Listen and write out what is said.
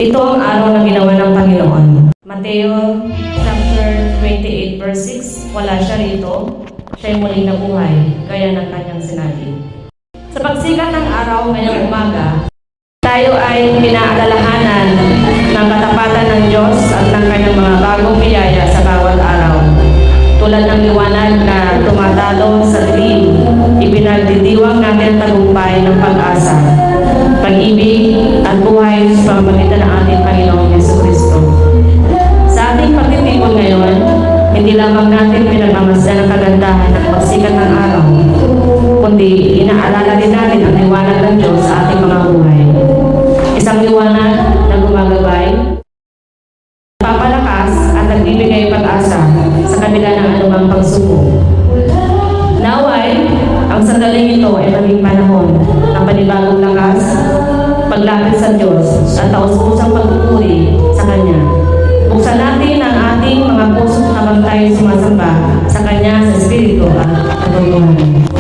Ito ang araw na ginawa ng Panginoon. Mateo chapter 28 verse 6, wala siya rito. Siya'y muling nabuhay, gaya ng kanyang sinabi. Sa pagsikat ng araw ngayong umaga, tayo ay pinaalalahanan ng katapatan ng Diyos at ng kanyang mga bagong biyaya sa bawat araw. Tulad ng liwanag na tumatalo sa dilim, ipinagdidiwang natin ang tagumpay ng pag-asa, pag-ibig at buhay sa pamamagitan ng ating Panginoong Jesucristo. Sa ating pagtitipon ngayon, hindi lamang natin pinagmamasdan ang kagandahan ng pagsikat ng araw, kundi inaalala din natin ang liwanag ng Diyos sa ating mga buhay. Isang liwanag na gumagabay, papalakas at nagbibigay pag-asa sa kabila ng anumang pagsubok. Naway, ang sandaling ito ay maging panahon ng panibagong lakas, paglapit sa Diyos at taus-pusang pagpupuri sa Kanya. Buksan natin ang ating mga puso habang tayo sumasamba sa Kanya sa Espiritu at katotohanan.